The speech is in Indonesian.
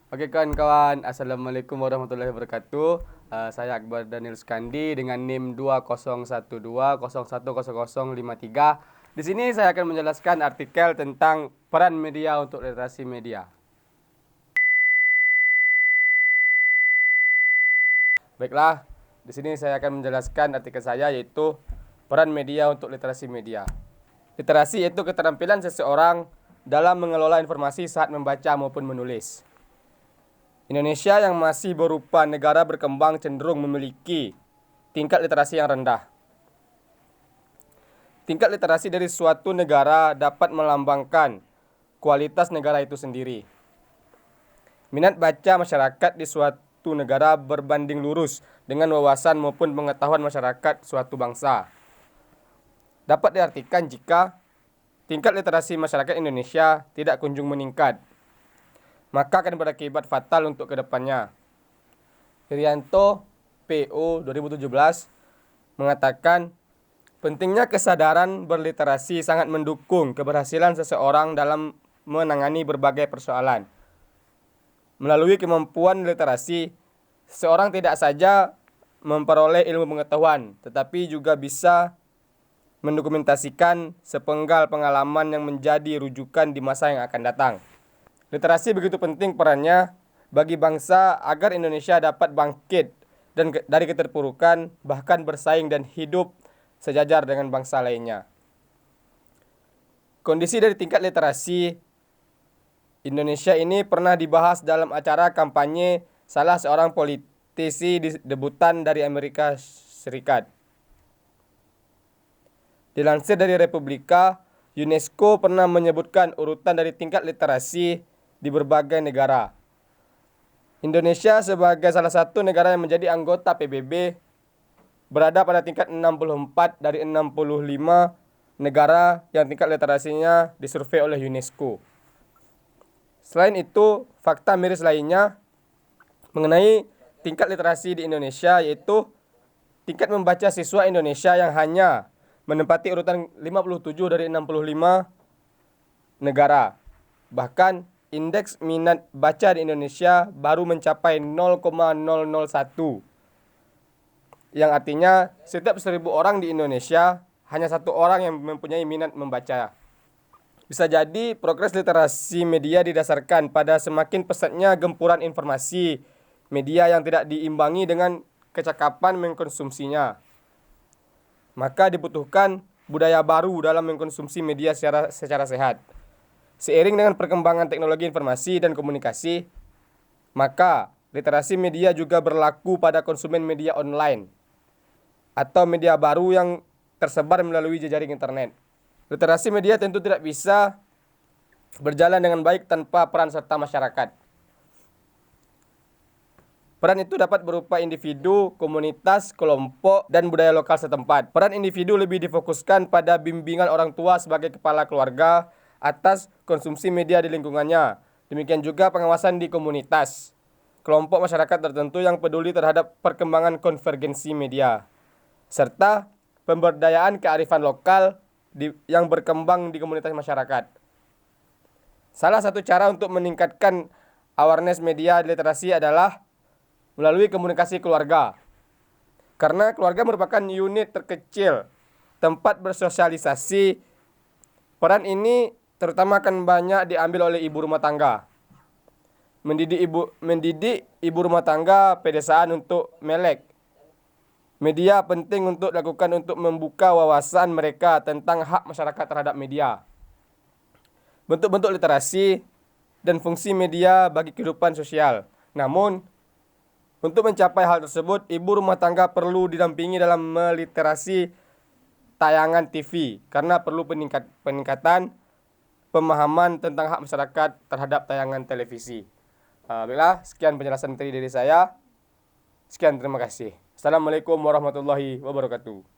Oke kawan-kawan, Assalamualaikum warahmatullahi wabarakatuh. Saya Akbar Daniel Skandi dengan NIM 201201000053. Di sini saya akan menjelaskan artikel tentang peran media untuk literasi media. Baiklah, di sini saya akan menjelaskan artikel saya yaitu peran media untuk literasi media. Literasi yaitu keterampilan seseorang dalam mengelola informasi saat membaca maupun menulis. Indonesia yang masih berupa negara berkembang cenderung memiliki tingkat literasi yang rendah. Tingkat literasi dari suatu negara dapat melambangkan kualitas negara itu sendiri. Minat baca masyarakat di suatu negara berbanding lurus dengan wawasan maupun pengetahuan masyarakat suatu bangsa. Dapat diartikan jika tingkat literasi masyarakat Indonesia tidak kunjung meningkat, maka akan berakibat fatal untuk kedepannya. Irianto PO 2017 mengatakan, pentingnya kesadaran berliterasi sangat mendukung keberhasilan seseorang dalam menangani berbagai persoalan. Melalui kemampuan literasi, seseorang tidak saja memperoleh ilmu pengetahuan, tetapi juga bisa mendokumentasikan sepenggal pengalaman yang menjadi rujukan di masa yang akan datang. Literasi begitu penting perannya bagi bangsa agar Indonesia dapat bangkit dari keterpurukan, bahkan bersaing dan hidup sejajar dengan bangsa lainnya. Kondisi dari tingkat literasi Indonesia ini pernah dibahas dalam acara kampanye salah seorang politisi debutan dari Amerika Serikat. Dilansir dari Republika, UNESCO pernah menyebutkan urutan dari tingkat literasi di berbagai negara. Indonesia sebagai salah satu negara yang menjadi anggota PBB berada pada tingkat 64 dari 65 negara yang tingkat literasinya disurvei oleh UNESCO. Selain itu, fakta miris lainnya mengenai tingkat literasi di Indonesia yaitu tingkat membaca siswa Indonesia yang hanya menempati urutan 57 dari 65 negara. Bahkan indeks minat baca di Indonesia baru mencapai 0,001, yang artinya setiap 1.000 orang di Indonesia hanya 1 orang yang mempunyai minat membaca. Bisa jadi progres literasi media didasarkan pada semakin pesatnya gempuran informasi media yang tidak diimbangi dengan kecakapan mengkonsumsinya. Maka dibutuhkan budaya baru dalam mengkonsumsi media secara sehat. Seiring dengan perkembangan teknologi informasi dan komunikasi, maka literasi media juga berlaku pada konsumen media online atau media baru yang tersebar melalui jejaring internet. Literasi media tentu tidak bisa berjalan dengan baik tanpa peran serta masyarakat. Peran itu dapat berupa individu, komunitas, kelompok, dan budaya lokal setempat. Peran individu lebih difokuskan pada bimbingan orang tua sebagai kepala keluarga atas konsumsi media di lingkungannya. Demikian juga pengawasan di komunitas, kelompok masyarakat tertentu yang peduli terhadap perkembangan konvergensi media, serta pemberdayaan kearifan lokal yang berkembang di komunitas masyarakat. Salah satu cara untuk meningkatkan awareness media literasi adalah melalui komunikasi keluarga. Karena keluarga merupakan unit terkecil tempat bersosialisasi, peran ini terutama akan banyak diambil oleh ibu rumah tangga. Mendidik ibu rumah tangga pedesaan untuk melek. Media penting untuk dilakukan untuk membuka wawasan mereka tentang hak masyarakat terhadap media. Bentuk-bentuk literasi dan fungsi media bagi kehidupan sosial. Namun, untuk mencapai hal tersebut, ibu rumah tangga perlu didampingi dalam meliterasi tayangan TV karena perlu peningkatan pemahaman tentang hak masyarakat terhadap tayangan televisi. Baiklah, sekian penjelasan dari saya. Sekian, terima kasih. Assalamualaikum warahmatullahi wabarakatuh.